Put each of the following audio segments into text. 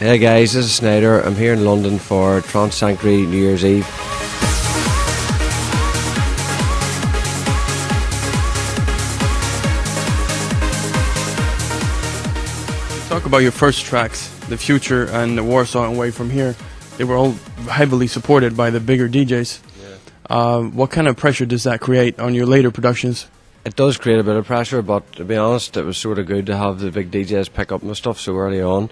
Hey guys, this is Sneijder. I'm here in London for Trance Sanctuary New Year's Eve. Talk about your first tracks, the Phuture and the Warsaw and Away from here. They were all heavily supported by the bigger DJs. Yeah. What kind of pressure does that create on your later productions? It does create a bit of pressure, but to be honest, it was sort of good to have the big DJs pick up my stuff so early on.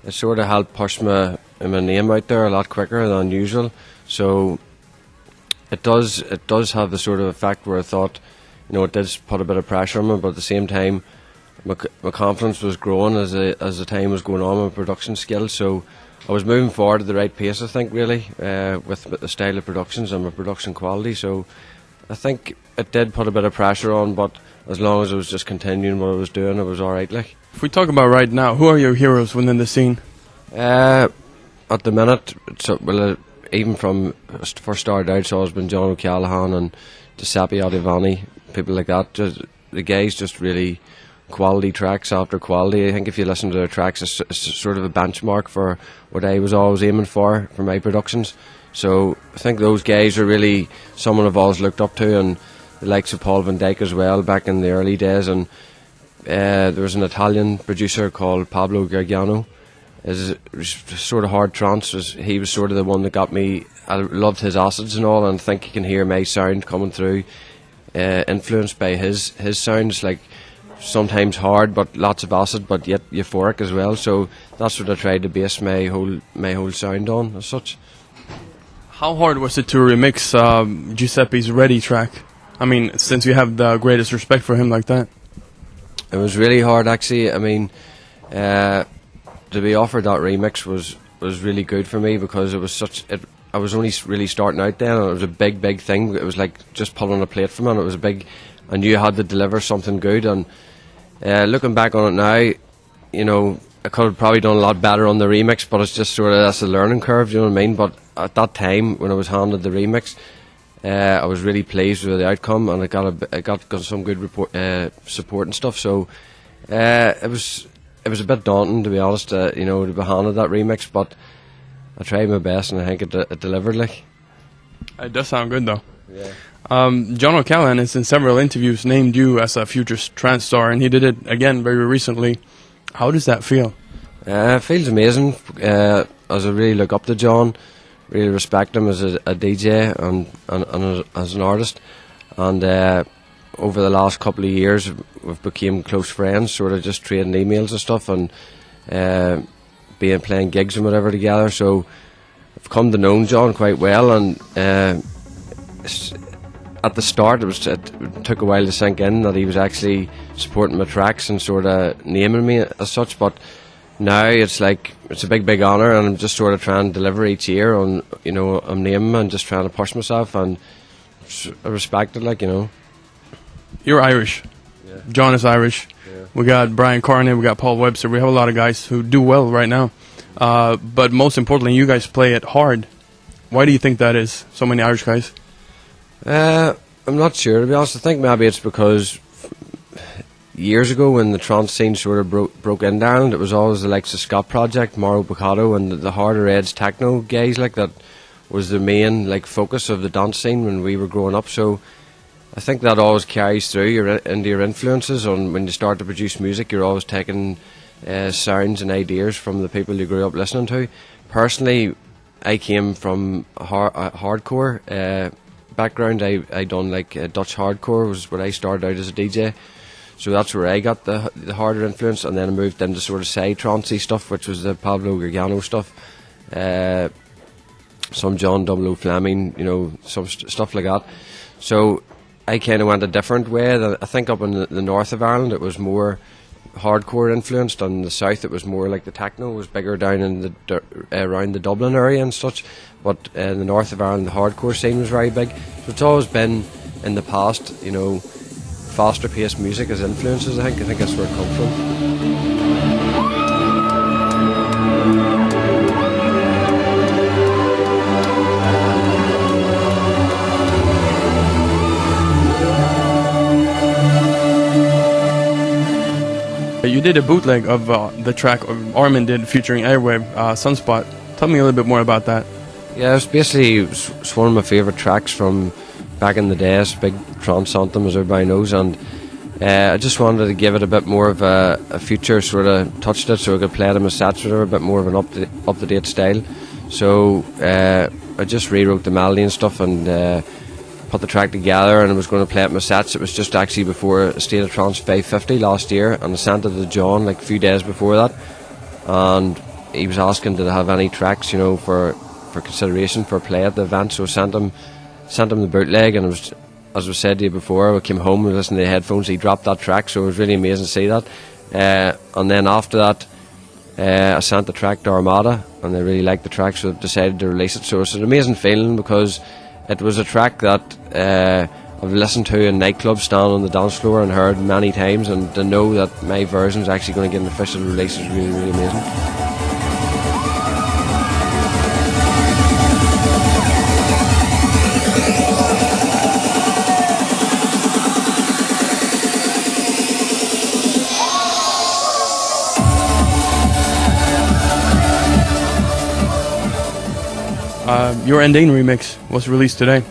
It sort of helped push my name out there a lot quicker than usual. So it does have the sort of effect where I thought, it did put a bit of pressure on me, but at the same time, my confidence was growing as the time was going on, my production skills. So I was moving forward at the right pace, I think, really, with the style of productions and my production quality. So I think it did put a bit of pressure on, but as long as I was just continuing what I was doing, it was alright. Like, if we talk about right now, who are your heroes within the scene? At the minute, even from first started out, so it's been John O Callaghan and Giuseppe Ottavani, people like that. The guys just really quality tracks after quality. I think if you listen to their tracks, it's sort of a benchmark for what I was always aiming for my productions. So I think those guys are really someone I've always looked up to, and the likes of Paul Van Dyk as well back in the early days. And there was an Italian producer called Pablo Gargano. His sort of hard trance, he was sort of the one that got me. I loved his acids and all, and I think you can hear my sound coming through, influenced by his sounds, like sometimes hard but lots of acid, but yet euphoric as well. So that's what I tried to base my whole sound on as such. How hard was it to remix Giuseppe's Ready track? I mean, since you have the greatest respect for him like that. It was really hard, actually. I mean, to be offered that remix was really good for me, because it was I was only really starting out then, and it was a big thing. It was like just pulling a plate from it. It was I knew I had to deliver something good, and looking back on it now, I could have probably done a lot better on the remix, but it's just sort of, that's a learning curve, you know what I mean? But at that time, when I was handed the remix, I was really pleased with the outcome, and I got some good support and stuff. So it was a bit daunting, to be honest, to be handed that remix, but I tried my best, and I think it delivered. Like, it does sound good though. Yeah. John O Callaghan has in several interviews named you as a future trance star, and he did it again very recently. How does that feel? It feels amazing, as I really look up to John, really respect him as a DJ and as an artist, and over the last couple of years we've become close friends, sort of just trading emails and stuff, and playing gigs and whatever together. So I've come to know John quite well, and at the start it took a while to sink in that he was actually supporting my tracks and sort of naming me as such, but now it's like it's a big honour, and I'm just sort of trying to deliver each year on, I'm naming and just trying to push myself, and I respect it, You're Irish. Yeah. John is Irish. Yeah. We got Brian Carney, we got Paul Webster. We have a lot of guys who do well right now, but most importantly, you guys play it hard. Why do you think that is? So many Irish guys. I'm not sure, to be honest. I think maybe it's because years ago, when the trance scene sort of broke into Ireland, it was always the likes of Scott Project, Mauro Picotto, and the harder edge techno guys like that was the main focus of the dance scene when we were growing up. So I think that always carries through into your influences. On when you start to produce music, you're always taking sounds and ideas from the people you grew up listening to. Personally, I came from a hardcore background. I done Dutch hardcore was what I started out as a DJ. So that's where I got the harder influence, and then I moved into sort of side trancey stuff, which was the Pablo Gargano stuff, some John O Fleming, some stuff like that. So I kind of went a different way. I think up in the north of Ireland it was more hardcore influenced, and in the south it was more like the techno was bigger down in around the Dublin area and such. But in the north of Ireland the hardcore scene was very big. So it's always been in the past, faster paced music as influences. I think that's where it comes from. You did a bootleg of the track Armin did featuring Airwave, Sunspot. Tell me a little bit more about that. Yeah, it's one of my favourite tracks from back in the days, big trance anthem as everybody knows, and I just wanted to give it a bit more of a future sort of touch to it, so I could play it in my sets with a bit more of an up-to-date style. So I just rewrote the melody and stuff and put the track together, and I was going to play it in my sets. It was just actually before State of Trance 550 last year, and I sent it to John like a few days before that, and he was asking did I have any tracks, you know, for consideration for play at the event. So I sent him the bootleg, and it was, as I said to you before, I came home and listened to the headphones, he dropped that track, so it was really amazing to see that. And then after that I sent the track to Armada, and they really liked the track, so I decided to release it. So it's an amazing feeling, because it was a track that I've listened to in nightclubs, standing on the dance floor, and heard many times, and to know that my version is actually going to get an official release is really, really amazing. Your Endane remix was released today.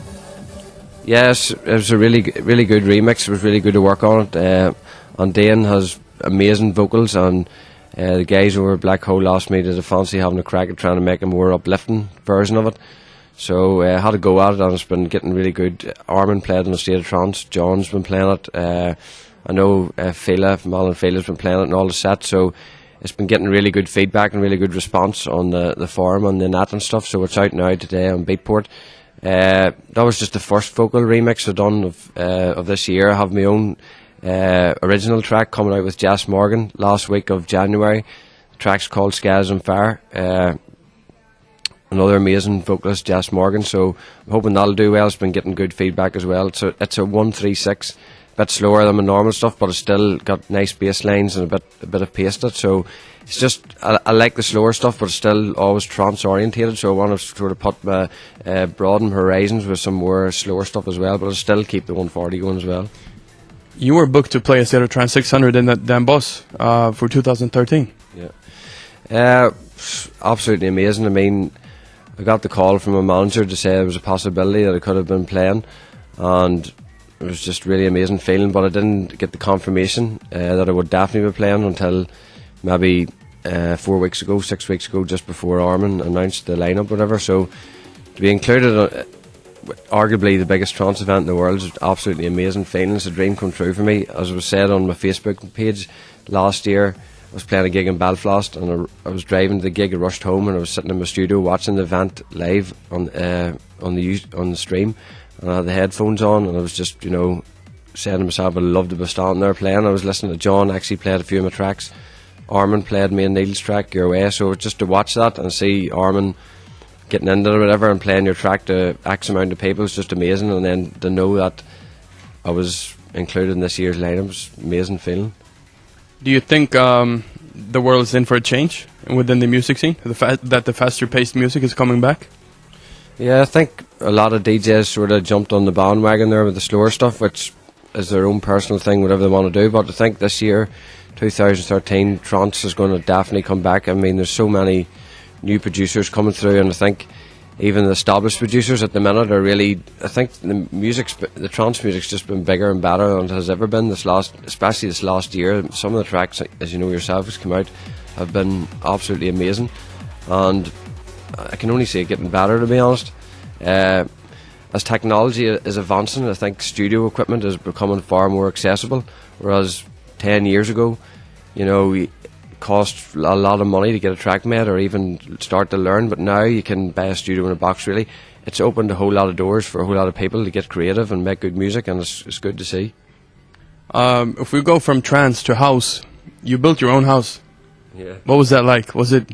Yes, it was a really good remix. It was really good to work on it. Endane has amazing vocals, and the guys over at Black Hole asked me, did I fancy having a crack at trying to make a more uplifting version of it. So I had to go at it, and it's been getting really good. Armin played on the State of Trance, John's been playing it, I know Fela from Alan Fela's been playing it in all the sets, so it's been getting really good feedback and really good response on the forum and the net and stuff. So it's out now today on Beatport. That was just the first vocal remix I've done of this year. I have my own original track coming out with Jess Morgan last week of January. The track's called Skies on Fire. Another amazing vocalist, Jess Morgan. So I'm hoping that'll do well. It's been getting good feedback as well. It's a 136. Bit slower than my normal stuff, but it's still got nice bass lines and a bit of pace to it. So it's just I like the slower stuff, but it's still always trance orientated. So I want to sort of put my broaden horizons with some more slower stuff as well, but I'll still keep the 140 going as well. You were booked to play a State of Trance 600 in that Dan Boss for 2013. Yeah, absolutely amazing. I mean, I got the call from a manager to say there was a possibility that I could have been playing, and it was just really amazing feeling, but I didn't get the confirmation that I would definitely be playing until maybe 6 weeks ago, just before Armin announced the lineup, whatever. So to be included arguably the biggest trance event in the world is absolutely amazing feeling. It's a dream come true for me. As was said on my Facebook page last year, I was playing a gig in Belfast, and I was driving to the gig. I rushed home, and I was sitting in my studio watching the event live on the stream. And I had the headphones on, and I was just, you know, saying to myself, I'd love to be standing there playing. I was listening to John actually played a few of my tracks. Armin played me and Neil's track, Your Way. So just to watch that and see Armin getting into it or whatever and playing your track to X amount of people was just amazing. And then to know that I was included in this year's lineup was an amazing feeling. Do you think the world is in for a change within the music scene? That the faster paced music is coming back? Yeah, I think a lot of DJs sort of jumped on the bandwagon there with the slower stuff, which is their own personal thing, whatever they want to do. But I think this year, 2013, trance is going to definitely come back. I mean, there's so many new producers coming through, and I think even the established producers at the minute are really, I think the trance music's just been bigger and better than it has ever been especially this last year. Some of the tracks, as you know yourself, has come out, have been absolutely amazing, and I can only see it getting better, to be honest. As technology is advancing, I think studio equipment is becoming far more accessible, whereas 10 years ago, you know, it cost a lot of money to get a track made or even start to learn, but now you can buy a studio in a box, really. It's opened a whole lot of doors for a whole lot of people to get creative and make good music, and it's good to see. If we go from trance to house, you built your own house. Yeah. What was that like? How was it?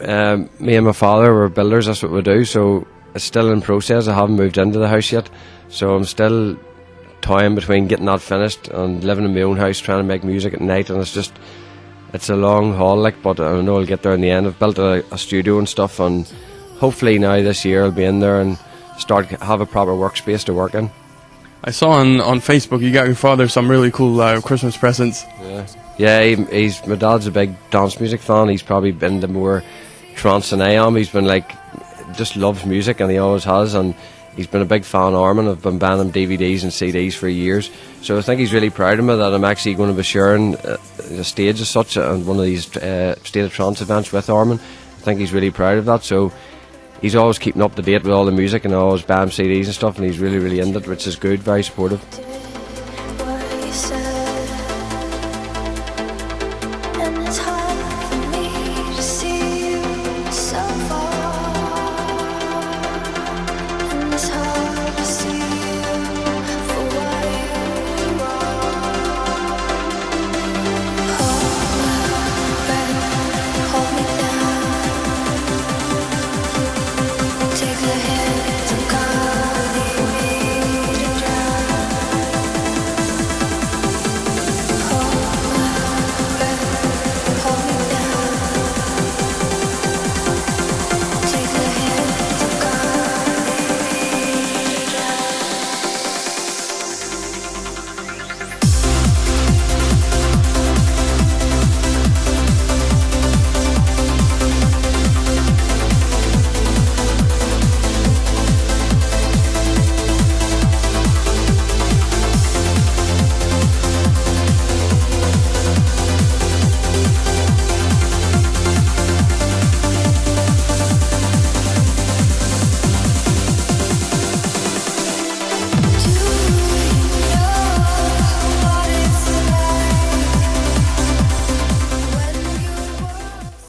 Me and my father were builders, that's what we do, so it's still in process. I haven't moved into the house yet, so I'm still toying between getting that finished and living in my own house, trying to make music at night, and it's a long haul, like, but I know I'll get there in the end. I've built a studio and stuff, and hopefully now this year I'll be in there and have a proper workspace to work in. I saw on Facebook you got your father some really cool Christmas presents. Yeah. He's my dad's a big dance music fan. He's probably been the more trance than I am. He's been like, just loves music, and he always has, and he's been a big fan of Armin. I've been buying him DVDs and CDs for years, so I think he's really proud of me that I'm actually going to be sharing a stage as such on one of these State of Trance events with Armin. I think he's really proud of that, so he's always keeping up to date with all the music, and I always buy him CDs and stuff, and he's really, really into it, which is good, very supportive.